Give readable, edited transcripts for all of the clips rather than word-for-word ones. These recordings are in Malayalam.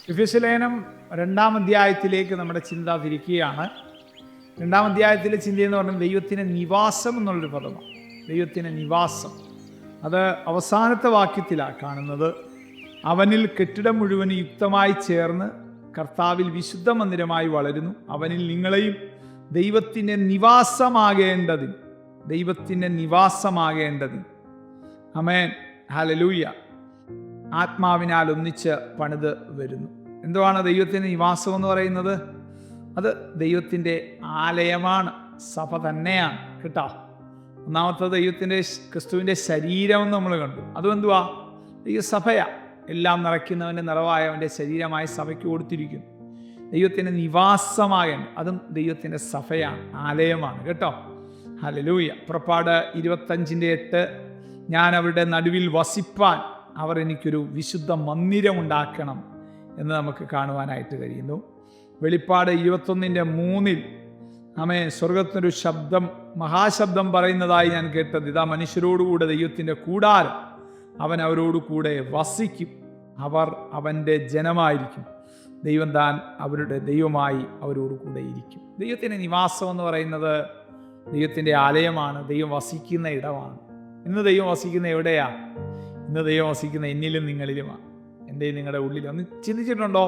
എഫെസ്യ ലേഖനം 2-ാം അധ്യായത്തിലേക്ക് നമ്മുടെ ചിന്ത തിരിക്കുകയാണ്. 2-ാം അധ്യായത്തിലെ ചിന്തയെന്ന് പറഞ്ഞാൽ ദൈവത്തിൻ്റെ നിവാസം എന്നുള്ളൊരു പദമാണ്. ദൈവത്തിൻ്റെ നിവാസം, അത് അവസാനത്തെ വാക്യത്തിലാണ് കാണുന്നത്. അവനിൽ കെട്ടിടം മുഴുവൻ യുക്തമായി ചേർന്ന് കർത്താവിൽ വിശുദ്ധ മന്ദിരമായി വളരുന്നു. അവനിൽ നിങ്ങളെയും ദൈവത്തിൻ്റെ നിവാസമാകേണ്ടതിന് ആമേൻ, ഹല്ലേലൂയ, ആത്മാവിനാൽ ഒന്നിച്ച് പണിത് വരുന്നു. എന്തുവാണ് ദൈവത്തിൻ്റെ നിവാസം എന്ന് പറയുന്നത്? അത് ദൈവത്തിൻ്റെ ആലയമാണ്, സഭ തന്നെയാണ് കേട്ടോ. ഒന്നാമത്തെ ദൈവത്തിൻ്റെ ക്രിസ്തുവിൻ്റെ ശരീരമെന്ന് നമ്മൾ കണ്ടു. അതും എന്തുവാ? ദൈവസഭയാ. എല്ലാം നിറയ്ക്കുന്നവൻ്റെ നിറവായവൻ്റെ ശരീരമായി സഭയ്ക്ക് കൊടുത്തിരിക്കുന്നു. ദൈവത്തിൻ്റെ നിവാസമാകേണ്ട അതും ദൈവത്തിൻ്റെ സഭയാണ്, ആലയമാണ് കേട്ടോ. ഹല്ലേലൂയ. പുറപ്പാട് 25:8 ഞാൻ അവരുടെ നടുവിൽ വസിപ്പാൻ അവർ എനിക്കൊരു വിശുദ്ധ മന്ദിരം ഉണ്ടാക്കണം എന്ന് നമുക്ക് കാണുവാനായിട്ട് കഴിയുന്നു. വെളിപ്പാട് 21:3 ആമേൻ, സ്വർഗത്തിനൊരു ശബ്ദം, മഹാശബ്ദം പറയുന്നതായി ഞാൻ കേട്ടത്, ഇതാ മനുഷ്യരോടുകൂടെ ദൈവത്തിൻ്റെ കൂടാരം, അവൻ അവരോട് കൂടെ വസിക്കും, അവർ അവൻ്റെ ജനമായിരിക്കും, ദൈവം താൻ അവരുടെ ദൈവമായി അവരോട് കൂടെ ഇരിക്കും. ദൈവത്തിൻ്റെ നിവാസം എന്ന് പറയുന്നത് ദൈവത്തിൻ്റെ ആലയമാണ്, ദൈവം വസിക്കുന്ന ഇടമാണ്. ഇന്ന് ദൈവം വസിക്കുന്ന എവിടെയാ? ഇന്ന് ദൈവം വസിക്കുന്ന എന്നിലും നിങ്ങളിലുമാണ്, എൻ്റെയും നിങ്ങളുടെ ഉള്ളിലും. ഒന്ന് ചിന്തിച്ചിട്ടുണ്ടോ?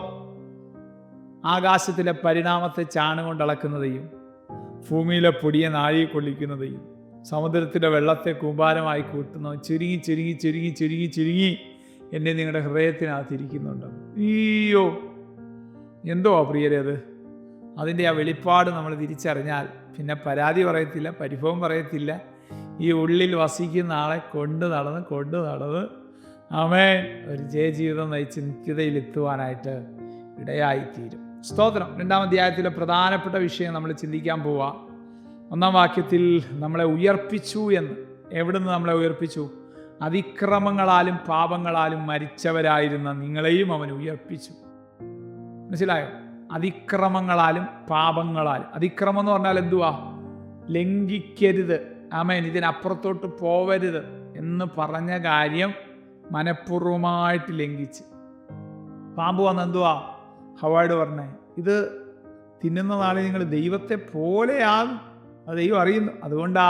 ആകാശത്തിലെ പരിണാമത്തെ ചാണുകൊണ്ട് അളക്കുന്ന ദൈവം, ഭൂമിയിലെ പൊടിയെ നാഴി കൊള്ളിക്കുന്ന ദൈവം, സമുദ്രത്തിൻ്റെ വെള്ളത്തെ കൂമ്പാരമായി കൂട്ടുന്നവൻ ചുരുങ്ങി ചുരുങ്ങി ചുരുങ്ങി ചുരുങ്ങി ചുരുങ്ങി എന്നെ നിങ്ങളുടെ ഹൃദയത്തിനകത്ത് ഇരിക്കുന്നുണ്ട്. അയ്യോ, എന്തോ പ്രിയരേ അത്. അതിൻ്റെ ആ വെളിപ്പാട് നമ്മൾ തിരിച്ചറിഞ്ഞാൽ പിന്നെ പരാതി പറയത്തില്ല, പരിഭവം പറയത്തില്ല. ഈ ഉള്ളിൽ വസിക്കുന്ന ആളെ കൊണ്ട് നടന്ന് ആമേൻ ഒരു ജയജീവിതം നയിച്ച് നിത്യതയിലെത്തുവാനായിട്ട് ഇടയായിത്തീരും. സ്തോത്രം. 2-ാം അധ്യായത്തിലെ പ്രധാനപ്പെട്ട വിഷയം നമ്മൾ ചിന്തിക്കാൻ പോവാ. 1-ാം വാക്യത്തിൽ നമ്മളെ ഉയർപ്പിച്ചു എന്ന്. എവിടുന്ന് നമ്മളെ ഉയർപ്പിച്ചു? അതിക്രമങ്ങളാലും പാപങ്ങളാലും മരിച്ചവരായിരുന്ന നിങ്ങളെയും അവൻ ഉയർപ്പിച്ചു. മനസ്സിലായോ? അതിക്രമങ്ങളാലും പാപങ്ങളാലും. അതിക്രമം എന്ന് പറഞ്ഞാൽ എന്തുവാ? ലംഘിക്കരുത്, ആമേൻ, ഇതിനപ്പുറത്തോട്ട് പോവരുത് എന്ന് പറഞ്ഞ കാര്യം മനഃപൂർവമായിട്ട് ലംഘിച്ച്. പാമ്പ് വന്ന് എന്തുവാ ഹവ്വായോട് പറഞ്ഞേ? ഇത് തിന്നുന്ന നാളെ നിങ്ങൾ ദൈവത്തെ പോലെയാകും, അത് ദൈവം അറിയുന്നു, അതുകൊണ്ടാ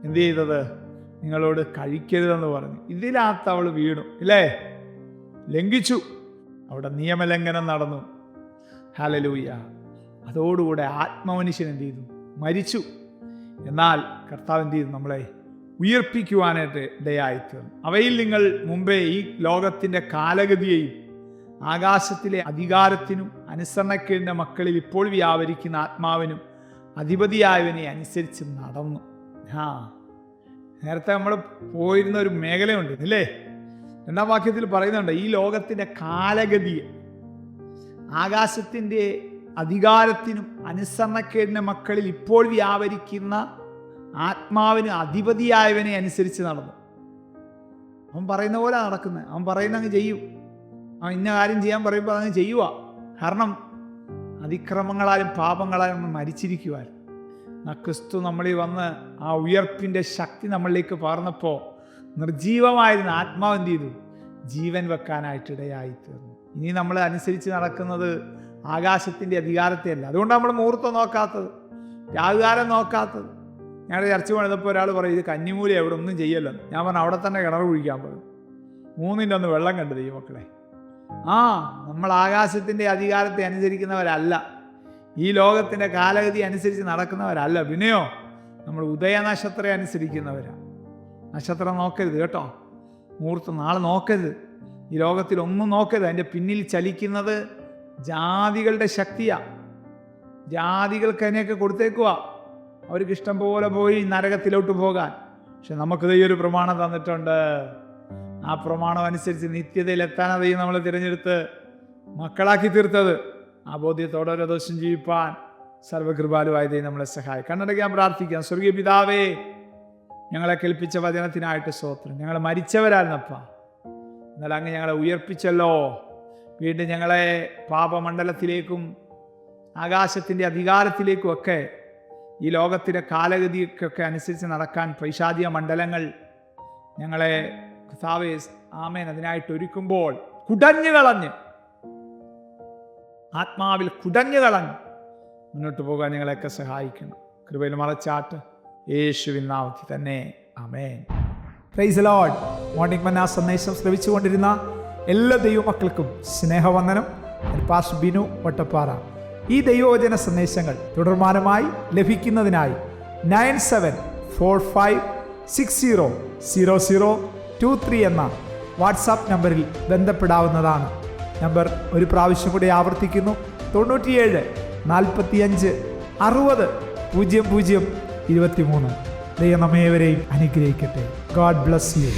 എന്ത് ചെയ്തത്? നിങ്ങളോട് കഴിക്കരുതെന്ന് പറഞ്ഞു. ഇതിനകത്ത് അവൾ വീണു, ഇല്ലേ? ലംഘിച്ചു, അവിടെ നിയമലംഘനം നടന്നു. ഹല്ലേലൂയ. അതോടുകൂടെ ആത്മമനുഷ്യൻ എന്ത് ചെയ്തു? മരിച്ചു. എന്നാൽ കർത്താവ് എന്ത് ചെയ്തു? നമ്മളെ ഉയർപ്പിക്കുവാനായിട്ട് ഇടയായിത്തീർന്നു. അവയിൽ നിങ്ങൾ മുമ്പേ ഈ ലോകത്തിൻ്റെ കാലഗതിയെയും ആകാശത്തിലെ അധികാരത്തിനും അനുസരണക്കേടിൻ്റെ മക്കളിൽ ഇപ്പോൾ വ്യാപരിക്കുന്ന ആത്മാവിനും അധിപതിയായവനെ അനുസരിച്ച് നടന്നു. നേരത്തെ നമ്മൾ പോയിരുന്ന ഒരു മേഖലയുണ്ട്, അല്ലേ? 2-ാം വാക്യത്തിൽ പറയുന്നുണ്ട് ഈ ലോകത്തിൻ്റെ കാലഗതിയെ, ആകാശത്തിൻ്റെ അധികാരത്തിനും അനുസരണക്കേടിൻ്റെ മക്കളിൽ ഇപ്പോൾ വ്യാപരിക്കുന്ന ആത്മാവിന് അധിപതിയായവനെ അനുസരിച്ച് നടന്നു. അവൻ പറയുന്ന പോലെ നടക്കുന്നത്, അവൻ പറയുന്ന അങ്ങ് ചെയ്യും. അവൻ ഇന്ന കാര്യം ചെയ്യാൻ പറയുമ്പോൾ അങ്ങ് ചെയ്യുക. കാരണം അതിക്രമങ്ങളാലും പാപങ്ങളാലും നമ്മൾ മരിച്ചിരിക്കുവാൻ. ക്രിസ്തു നമ്മളിൽ വന്ന് ആ ഉയർപ്പിൻ്റെ ശക്തി നമ്മളിലേക്ക് പകർന്നപ്പോൾ നിർജീവമായിരുന്ന ആത്മാവ് എന്ത് ചെയ്തു? ജീവൻ വെക്കാനായിട്ട് ഇടയായിത്തീർന്നു. ഇനി നമ്മൾ അനുസരിച്ച് നടക്കുന്നത് ആകാശത്തിൻ്റെ അധികാരത്തെയല്ല. അതുകൊണ്ട് നമ്മൾ മുഹൂർത്തം നോക്കാത്തത്, രാഹുകാലം നോക്കാത്തത്. ഞങ്ങളുടെ ചർച്ച പണിതപ്പോൾ ഒരാൾ പറയും ഇത് കന്നിമൂല എവിടെ ഒന്നും ചെയ്യല്ലോ. ഞാൻ പറഞ്ഞു അവിടെ തന്നെ കിണർ കുഴിക്കാൻ പറയും. 3-ന്റെ 1 വെള്ളം കണ്ടു ദൈവമക്കളെ. നമ്മൾ ആകാശത്തിൻ്റെ അധികാരത്തെ അനുസരിക്കുന്നവരല്ല, ഈ ലോകത്തിൻ്റെ കാലഗതി അനുസരിച്ച് നടക്കുന്നവരല്ല. പിന്നെയോ നമ്മൾ ഉദയനക്ഷത്രം അനുസരിക്കുന്നവരാണ്. നക്ഷത്രം നോക്കരുത് കേട്ടോ, മുഹൂർത്തം നാളെ നോക്കരുത്, ഈ ലോകത്തിലൊന്നും നോക്കരുത്. അതിൻ്റെ പിന്നിൽ ചലിക്കുന്നത് ജാതികളുടെ ശക്തിയാണ്. ജാതികൾക്ക് അതിനെയൊക്കെ കൊടുത്തേക്കുക, അവർക്ക് ഇഷ്ടം പോലെ പോയി നരകത്തിലോട്ട് പോകാൻ. പക്ഷെ നമുക്ക് ഈ ഒരു പ്രമാണം തന്നിട്ടുണ്ട്. ആ പ്രമാണം അനുസരിച്ച് നിത്യതയിലെത്താനാണ് ദൈവം നമ്മളെ തിരഞ്ഞെടുത്ത് മക്കളാക്കി തീർത്തത്. ആ ബോധ്യത്തോടെ ഓരോ ദിവസം ജീവിപ്പാൻ സർവ്വകൃപാലുവായ ദൈവം നമ്മളെ സഹായിക്കും. കണ്ണടയ്ക്കാൻ പ്രാർത്ഥിക്കാം. സ്വർഗീയ പിതാവേ, ഞങ്ങളെ കേൾപ്പിച്ച വചനത്തിനായിട്ട് സ്തോത്രം. ഞങ്ങൾ മരിച്ചവരായിരുന്നപ്പാ, എന്നാൽ അങ്ങ് ഞങ്ങളെ ഉയർപ്പിച്ചല്ലോ. വീണ്ടും ഞങ്ങളെ പാപമണ്ഡലത്തിലേക്കും ആകാശത്തിൻ്റെ അധികാരത്തിലേക്കും ഒക്കെ ഈ ലോകത്തിൻ്റെ കാലഗതിക്കൊക്കെ അനുസരിച്ച് നടക്കാൻ പൈശാചിക മണ്ഡലങ്ങൾ ഞങ്ങളെ കർത്താവേ ആമേൻ അതിനായിട്ട് ഒരുക്കുമ്പോൾ കുടഞ്ഞു കളഞ്ഞ് ആത്മാവിൽ കുടഞ്ഞു കളഞ്ഞ് മുന്നോട്ട് പോകാൻ ഞങ്ങളെയൊക്കെ സഹായിക്കണം. കൃപയിൽ മറച്ചാട്ട് യേശുവിൻ നാമത്തിൽ തന്നെ ആമേൻ. Praise the lord. മോർണിംഗ് മന്ന സന്ദേശം ശ്രവിച്ചുകൊണ്ടിരുന്ന എല്ലാ ദൈവമക്കൾക്കും സ്നേഹവന്ദനം. പാസ്റ്റർ ബിനു വട്ടപ്പാറ. ഈ ദൈവവചന സന്ദേശങ്ങൾ തുടർമാനമായി ലഭിക്കുന്നതിനായി 9745600023 എന്ന വാട്സാപ്പ് നമ്പറിൽ ബന്ധപ്പെടാവുന്നതാണ്. നമ്പർ ഒരു പ്രാവശ്യം കൂടി ആവർത്തിക്കുന്നു: 97 45 60 00 23. ദൈവം നമ്മേവരെയും അനുഗ്രഹിക്കട്ടെ. God bless you.